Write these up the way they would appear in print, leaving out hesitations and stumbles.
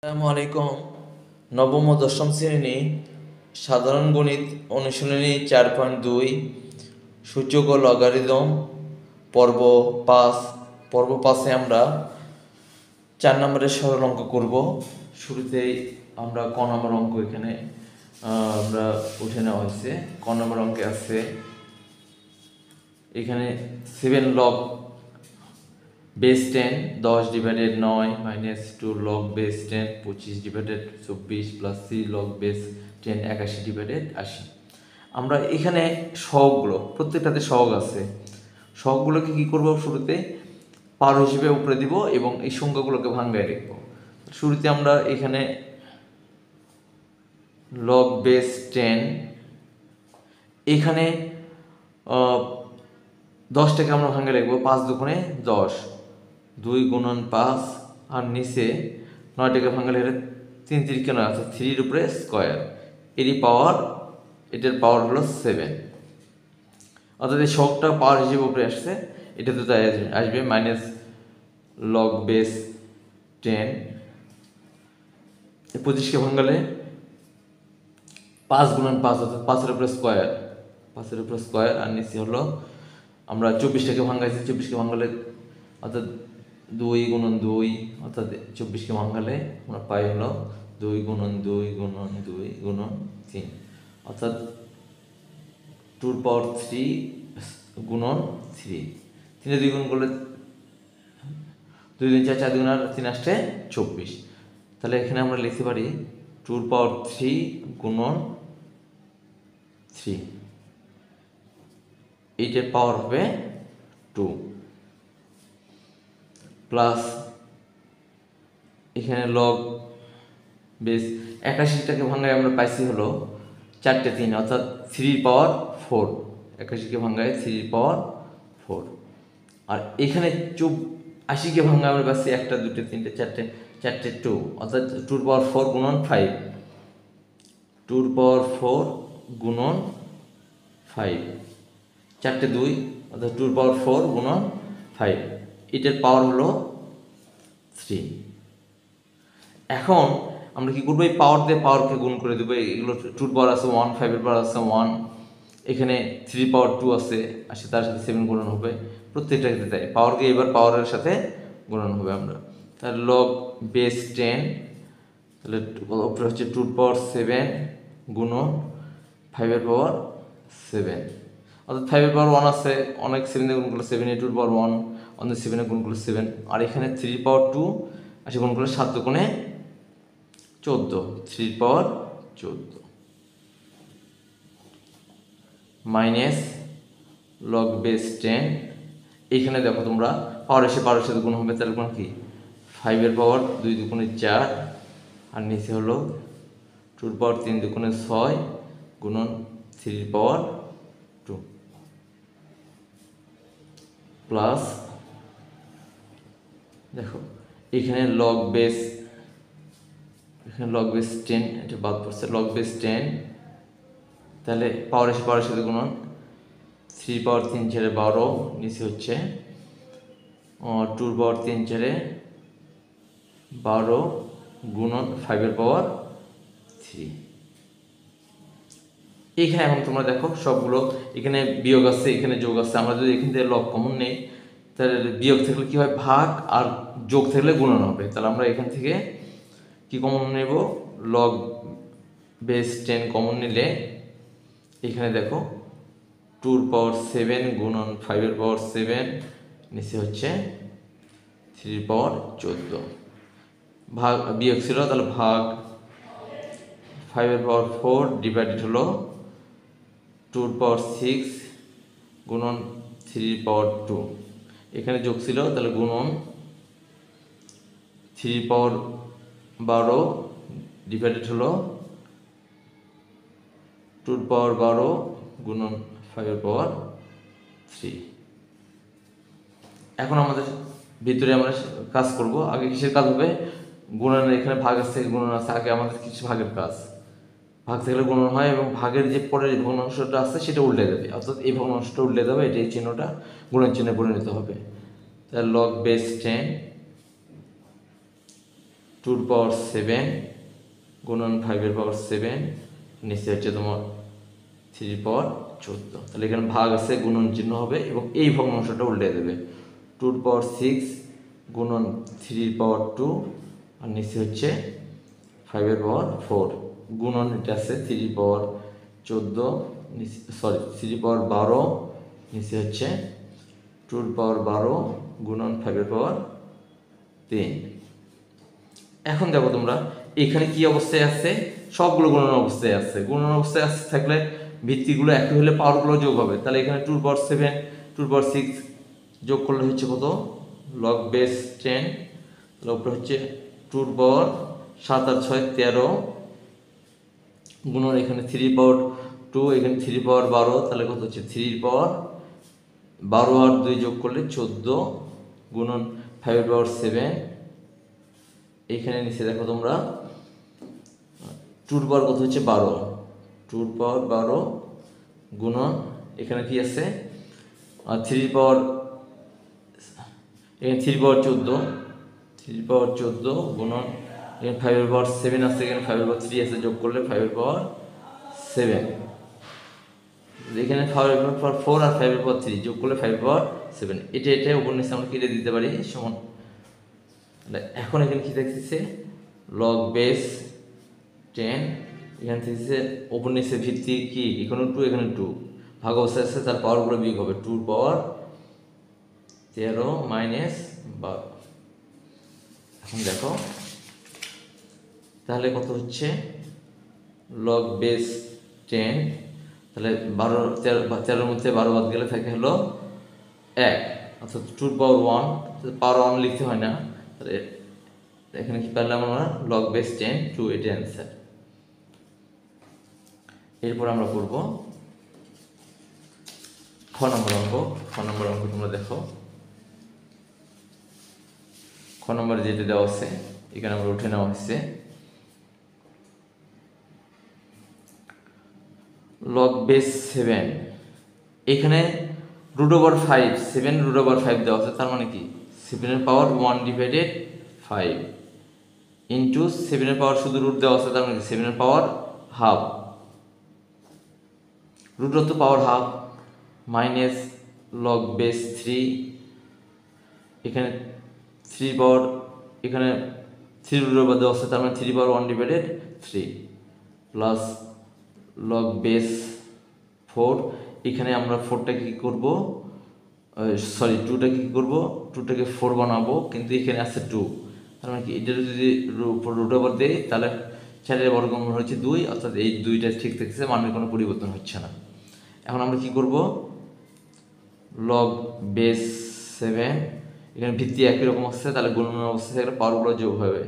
আসসালামু আলাইকুম। নবম ও দশম শ্রেণী সাধারণ গণিত অনুশীলনী 4.2 সূচক ও লগারিদম পর্ব 5। পর্ব 5-এ আমরা 4 নম্বরের সরল অঙ্ক করব। শুরুতেই আমরা ক নম্বর অঙ্ক এখানে আমরা উঠে নেওয়া হয়েছে। ক নম্বর অঙ্কে আছে এখানে 7 log base 10 10 divided 9 minus 2 log base 10 25 divided 24 plus 3 log base 10 81 divided 80। আমরা এখানে সহগগুলো প্রত্যেকটাতে সহগ আছে। সহগগুলোকে কি করব, শুরুতে পাওয়ার হিসেবে উপরে দিব এবং এই সংখ্যাগুলোকে ভাঙায় লিখব। শুরুতে আমরা এখানে লগ বেস 10 এখানে 10টাকে আমরা ভাঙে লিখব 5 দুগুণে 10, 2 গুণন 5, আর নিচে 9টাকে ভাঙলে লিখলে 3 3 9 আছে, 3-এর উপরে স্কোয়ার, এটার পাওয়ার হলো 7। অর্থাৎ এই সহগটা পাওয়ার হিসেবে উপরে আসছে, এটা তো তাই আসবে মাইনাস লগ বেস 10। 25কে ভাঙালে 5 গুণন 5 অর্থাৎ 5-এর উপরে স্কোয়ার, আর নিচে হলো আমরা 24টাকে ভাঙাইছি, 24কে ভাঙালে অর্থাৎ 2 গুণন 2 অর্থাৎ 24কে ভাঙালে আমরা পাই হলো 2 গুণন 2 গুণন 2 গুণন 3 অর্থাৎ 2 পাওয়ার 3 গুণন 3। 3 2 গুণ করলে 2 3 4 4 গুণ আর 3 আসছে 24। তাহলে এখানে আমরা লিখতে পারি 2 পাওয়ার 3 গুণন 3, এইটার পাওয়ার হবে 2 প্লাস এখানে লগ বেস 81টাকে ভাঙায় আমরা পাইছি হলো 4টে 3 অর্থাৎ 3 পাওয়ার 4। 81কে ভাঙায় 3 পাওয়ার 4, আর এখানে 80কে ভাঙায় আমরা পাচ্ছি 1টা 2টে 3টে 4টে 2 অর্থাৎ 2 পাওয়ার 4 গুণন 5, 2 পাওয়ার 4 গুণন 5, 4টে 2 অর্থাৎ 2 পাওয়ার 4 গুণন 5, এটার পাওয়ার হলো 3। এখন আমরা কি করবো, এই পাওয়ার দিয়ে পাওয়ারকে গুণ করে দেবো। এগুলো 2 পাওয়ার আছে 1, 5-এর পাওয়ার আছে 1, এখানে 3 পাওয়ার 2 আছে, তার সাথে 7 গুণন হবে, প্রত্যেকটা ক্ষেত্রে তাই পাওয়ারকে এবার পাওয়ারের সাথে গুণন হবে। আমরা তাহলে লগ বেস 10, তাহলে উপরে হচ্ছে 2 পাওয়ার 7 গুণন 5-এর পাওয়ার 7, অর্থাৎ 5-এর পাওয়ার 1 আছে, অনেক 7 গুণ করলে 7, 2 পাওয়ার 1 অনেক 7 গুণ করলে 7, আর এখানে 3 পাওয়ার 2 আসে গুণ করলে 7 দুগুণে 14, 3 পাওয়ার 14 মাইনাস লগ বেস 10। এইখানে দেখো তোমরা পাওয়ারের সাথে গুণ হবে, তাহলে গুণ কি 5-এর পাওয়ার 2 দুগুণে 4, আর নিচে হলো 2 পাওয়ার 3 দুগুণে 6 গুণন 3 পাওয়ার 2 প্লাস দেখো এখানে লগ বেস 10, এটা বাদ পড়ছে, লগ বেস 10, তাহলে পাওয়ারের সাথে গুণন 3 পাওয়ার 3 ছেড়ে 12, নিচে হচ্ছে 2 পাওয়ার 3 ছেড়ে 12 গুণন 5-এর পাওয়ার 3। এইখানে এখন তোমরা দেখো সবগুলো এখানে বিয়োগ আছে, এখানে যোগ আছে। আমরা যদি এখান থেকে লগ কমন নেই, তাহলে বিয়োগ থাকলে কি হয় ভাগ, আর যোগ থাকলে গুণন হবে। তাহলে আমরা এখান থেকে কি কমন নেব, লগ বেস 10 কমন নিলে এখানে দেখো 2 পাওয়ার 7 গুণন 5-এর পাওয়ার 7, নিচে হচ্ছে 3 পাওয়ার 14, ভাগ বিয়োগ ছিল তাহলে ভাগ 5-এর পাওয়ার 4 ডিভাইডেড হলো 2 পাওয়ার 6 গুণন 3 পাওয়ার 2, এখানে যোগ ছিল তাহলে গুণন 3 পাওয়ার 12 ডিভাইডেড হলো 2 পাওয়ার 12 গুণন 5-এর পাওয়ার 3। এখন আমাদের ভিতরে আমরা কাজ করব। আগে কিসের কাজ হবে, গুণনের এখানে ভাগ আছে গুণন আছে, আগে আমাদের কিছু ভাগের কাজ। ভাগ থাকলে গুণন হয় এবং ভাগের যে পরের ভগ্নাংশটা আছে সেটা উল্টে যাবে, অর্থাৎ এই ভগ্নাংশটা উল্টে যাবে, এটা এই চিহ্নটা গুণন চিহ্নে পরিণত হবে। তাহলে লগ বেস 10 2 পাওয়ার 7 গুণন 5 এর পাওয়ার 7, নিচে হচ্ছে তোমার 3 পাওয়ার 14। তাহলে এখানে ভাগ আছে, গুণন চিহ্ন হবে এবং এই ভগ্নাংশটা উল্টে দেবে। 2 পাওয়ার 6 গুণন 3 পাওয়ার 2, আর নিচে হচ্ছে 5 এর পাওয়ার 4 গুণন এটা আছে 3 পাওয়ার 14, সরি 3 পাওয়ার 12, নিচে হচ্ছে 2 পাওয়ার 12 গুণন 5 এর পাওয়ার 3। এখন দেখো তোমরা এখানে কি অবস্থায় আছে, সবগুলো গুণন অবস্থায় আছে। গুণন অবস্থায় আছে থাকলে ভিত্তিগুলো একই হলে পাওয়ারগুলো যোগ হবে। তাহলে এখানে 2 পাওয়ার 7 2 পাওয়ার 6 যোগ করলে হচ্ছে কত, লগ বেস 10, তাহলে উপরে হচ্ছে 2 পাওয়ার 7 আর 6 13 গুণন এখানে 3 পাওয়ার 2, এখানে 3 পাওয়ার 12, তাহলে কত হচ্ছে 3 পাওয়ার 12 আর 2 যোগ করলে 14 গুণন 5 পাওয়ার 7। এইখানে নিচে দেখো তোমরা 2 পাওয়ার কত হচ্ছে 12, 2 পাওয়ার 12 গুণন এখানে কি আছে 3 পাওয়ার, এখানে 3 পাওয়ার 14, 3 পাওয়ার 14 গুণন এখানে 5 এর পাওয়ার 7 আছে, এখানে 5 এর পাওয়ার 3 আছে, যোগ করলে 5 এর পাওয়ার 7। এখানে 5 এর পাওয়ার 4 আর 5 এর পাওয়ার 3 যোগ করলে 5 এর পাওয়ার 7। এটা উপর নিচে আমরা কেটে দিতে পারি সমান। এখন এখানে কি দেখতেছে, লগ বেস 10, এখানে থেকে উপর নিচে ভিত্তি কি, এখানে 2 এখানে 2 ভাগ অবস্থায় আছে, তার পাওয়ারগুলো বিয়োগ হবে। 2 পাওয়ার 13 মাইনাস 12। এখন দেখো তাহলে কত হচ্ছে, লগ বেস 10, তাহলে 12 13 মধ্যে 12 বাদ গেলে থাকে হলো 1, অর্থাৎ 2 পাওয়ার 1, পাওয়ার 1 লিখতে হয় না। তাহলে এখানে কি পেলাম আমরা, লগ বেস 10 2, এটা অ্যান্সার। এরপর আমরা করব খ নম্বর অঙ্ক। খ নম্বর অঙ্ক তোমরা দেখো, খ নম্বরে যেটা দেওয়া আছে এখানে আমরা উঠে নেওয়া হচ্ছে লগ বেস 7, এখানে √5 7 √5 দেওয়া আছে, তার মানে কি 7 এর পাওয়ার 1 ডিভাইডেড 5 ইন্টু 7 এর পাওয়ার শুধু রুট দেওয়া আছে, তার মানে 7 এর power half, root of power half minus log base 3, এখানে 3 পাওয়ার, এখানে 3 রুটের উপর দেওয়া আছে, তার মানে 3 পাওয়ার 1 ডিভাইডেড 3 প্লাস লগ বেস 4, এখানে আমরা 4টাকে কী করবো, সরি 2টাকে কী করবো, 2টাকে 4 বানাবো, কিন্তু এখানে আছে 2, তার মানে কি এটা যদি রুট ওভার দেয় তাহলে 4 বর্গমূল হচ্ছে 2, অর্থাৎ এই 2টা ঠিক থাকছে, মানের কোনো পরিবর্তন হচ্ছে না। এখন আমরা কি করব, লগ বেস 7, এখানে ভিত্তি একই রকম আসছে, তাহলে গুণন অবস্থা থাকলে পাওয়ারগুলো যোগ হবে।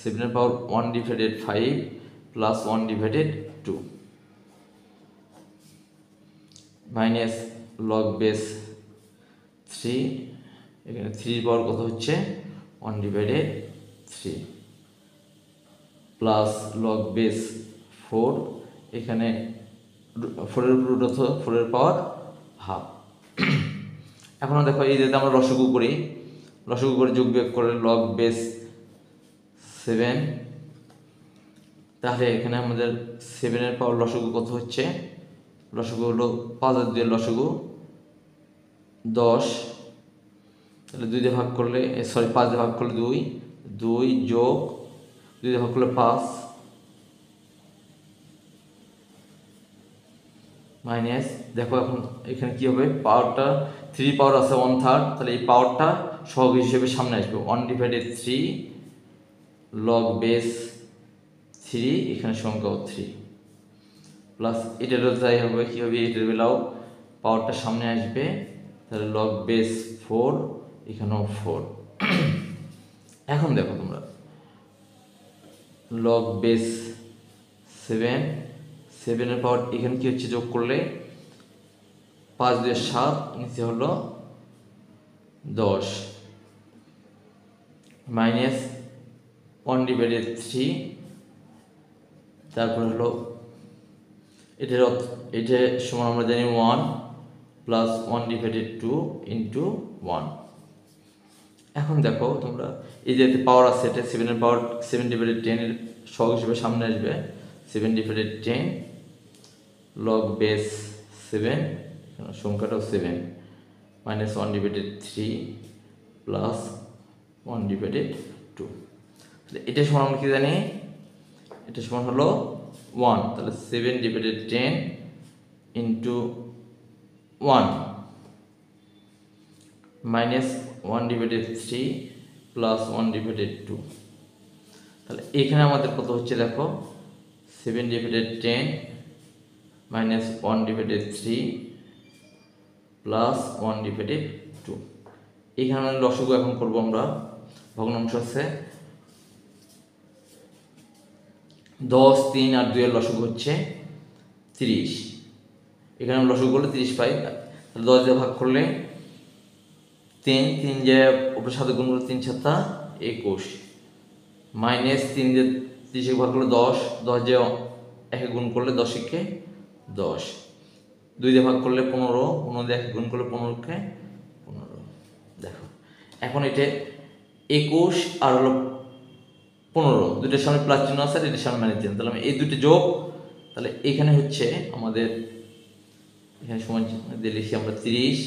7 এর পাওয়ার 1 divided 5 plus 1 divided 2 minus log base 3, এখানে 3 পাওয়ার কত হচ্ছে 1 ডিভাইডেড 3 প্লাস লগ বেস 4, এখানে 4 এর রুট অর্থ 4 এর পাওয়ার হাফ। এখন দেখো এই যেটা আমরা লসাগু করি, লসাগু করে যোগ বিয়োগ করে লগ বেস 7, তাহলে এখানে আমাদের 7 এর পাওয়ার লসাগু কত হচ্ছে, লসাগু হলো 5 আর 2 এর লসাগু 10, তাহলে 2 দিয়ে ভাগ করলে, সরি 5 দিয়ে ভাগ করলে 2, 2 যোগ 2 দিয়ে ভাগ করলে 5 মাইনাস, দেখো এখন এখানে কি হবে, পাওয়ারটা 3 পাওয়ার আছে 1/3, তাহলে এই পাওয়ারটা সহগ হিসেবে সামনে আসবে 1 ডিভাইডেড 3 লগ বেস 3, এখানে সংখ্যাও 3 প্লাস এটারও যাই হবে, কি হবে এটার বেলাও পাওয়ারটা সামনে আসবে, তাহলে লগ বেস 4, এখানেও 4। এখন দেখো তোমরা লগ বেস 7 এর পাওয়ার এখানে কি হচ্ছে, যোগ করলে 5 2 7, নিচে হলো 10 মাইনাস 1 ডিভাইডেড 3, তারপর হলো এটা সমান আমরা জানি 1 প্লাস 1 ডিভাইডেড 2 ইন্টু 1। এখন দেখো তোমরা এই যে পাওয়ার আছে, এটা 7 এর পাওয়ার 7 ডিভাইডেড 10 এর সহগ হিসেবে সামনে আসবে। 7 divided 10 log base 7, সংখ্যাটাও 7, minus 1 divided 3 plus 1 divided 2। তাহলে এটা সমান আমরা কি জানি, এটা সমান হলো 1। তাহলে 7 divided 10 into 1 minus 1 divided 3 plus 1 divided 2। তাহলে এখানে আমাদের কত হচ্ছে দেখো, 7 divided 10 minus 1 divided 3 plus 1 divided 2। এখানে আমরা লসাগু এখন করবো আমরা। ভগ্নাংশ আছে 10, 3 আর 2 এর লসাগু হচ্ছে 30। এখানে আমরা লসাগু করলে 30 পাই। তাহলে 10 দিয়ে ভাগ করলে 3 যে উপরের সাথে গুণ করলে 3 7 21, মাইনাস 3 দিয়ে 30 ভাগ করলে 10 যে 1 গুণ করলে 10 কে 10, 2 দিয়ে ভাগ করলে 15 দিয়ে 1 গুণ করলে 15 কে 15। দেখো এখন এটা 21 আর হলো 15, দুটোর সামনে প্লাস চিহ্ন আছে আর এটার সামনে মাইনাস চিহ্ন, তাহলে এই দুটো যোগ। তাহলে এখানে হচ্ছে আমাদের এখানে সমান চিহ্ন দিয়ে লিখি আমরা 30,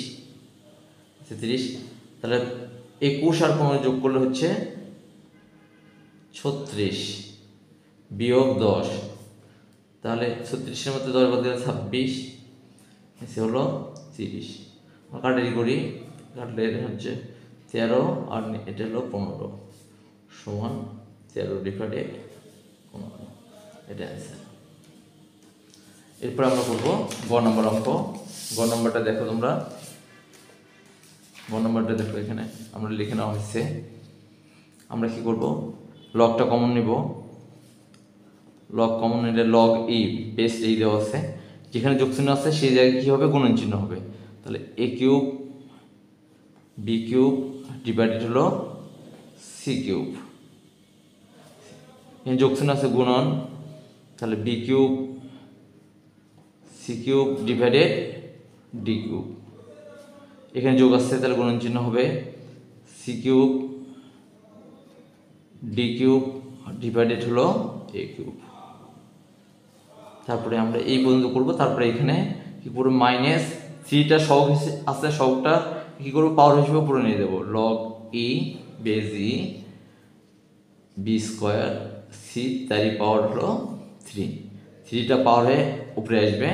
তাহলে 21 আর 15 যোগ করলে হচ্ছে 36 বিয়োগ 10। তাহলে 36-এর মধ্যে 10 বাদ দিলে 26, এসে হলো 30। কাটারি করি, কাটলে এটা হচ্ছে 13 আর এটা হলো 15 সমান 13 ডিভাইডেড 15, এটা অ্যান্সার। এরপর আমরা করবো গ নম্বর অঙ্ক। গ নম্বরটা দেখো তোমরা, গ নম্বরটা দেখো এখানে আমরা লিখে নেওয়া হয়েছে। আমরা কি করব, লগটা কমন নিব। লগ কমন নিলে লগ ই বেস এই দেওয়া আছে, যেখানে যোগ চিহ্ন আছে সেই জায়গায় কী হবে, গুণন চিহ্ন হবে। তাহলে a cube b cube divided হলো সি কিউব। এখানে যোগ চিহ্ন আছে গুণন, তাহলে b cube c cube divided d cube. এখানে যোগ আসছে তাহলে গুণন চিহ্ন হবে c cube d cube divided হলো এ কিউব। তারপরে আমরা এই পর্যন্ত করব। তারপরে এখানে কি করবো, মাইনাস 3টা সহগ আছে, সহগটা কি করবো পাওয়ার হিসেবে পুরো নিয়ে দেবো। Log e base e B square C তারই পাওয়ার হলো 3, 3টা পাওয়ার হয়ে উপরে আসবে।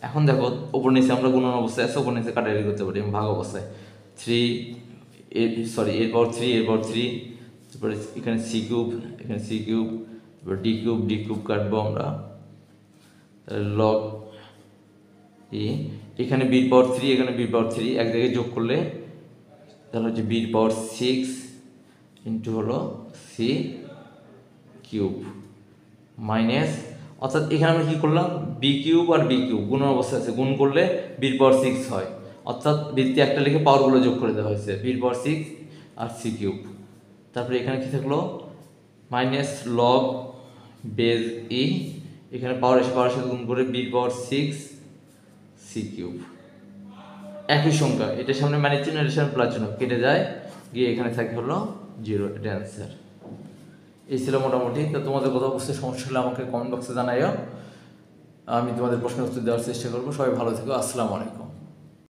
এখন দেখো উপর নিচে আমরা গুণন অবস্থায় আছে, উপর নিচে কাটাকাটি করতে পারি ভাগ অবস্থায়। 3 এর পাওয়ার 3 এর পাওয়ার 3, তারপরে এখানে সি কিউব এখানে সি কিউব, তারপরে ডি কিউব কাটবো আমরা। লগ ই এখানে বির পাওয়ার 3 এখানে বির পাওয়ার 3 এক জায়গায় যোগ করলে তাহলে হচ্ছে বির পাওয়ার 6 ইন্টু হলো সি কিউব মাইনাস, অর্থাৎ এখানে আমরা কী করলাম, বি কিউব আর বি কিউব গুণের অবস্থায় আছে, গুণ করলে বির পাওয়ার 6 হয়, অর্থাৎ বৃত্তি একটা লিখে পাওয়ারগুলো যোগ করে দেওয়া হয়েছে, বির পাওয়ার 6 আর সি কিউব। তারপরে এখানে কী থাকলো, মাইনাস লগ বেজ ই এখানে পাওয়ার সাথে গুণ করে বির পাওয়ার 6 সি কিউব। একই সংখ্যা, এটার সামনে মাইনাস চিহ্ন এটার সামনে প্লাস চিহ্ন কেটে যায়, গিয়ে এখানে থাকে হলো 0, এটা অ্যান্সার। এই ছিল মোটামুটি। তো তোমাদের কোথাও বুঝতে সমস্যা হলে আমাকে কমেন্ট বক্সে জানাইও, আমি তোমাদের প্রশ্নের উত্তর দেওয়ার চেষ্টা করবো। সবাই ভালো থেকো, আসসালামু আলাইকুম।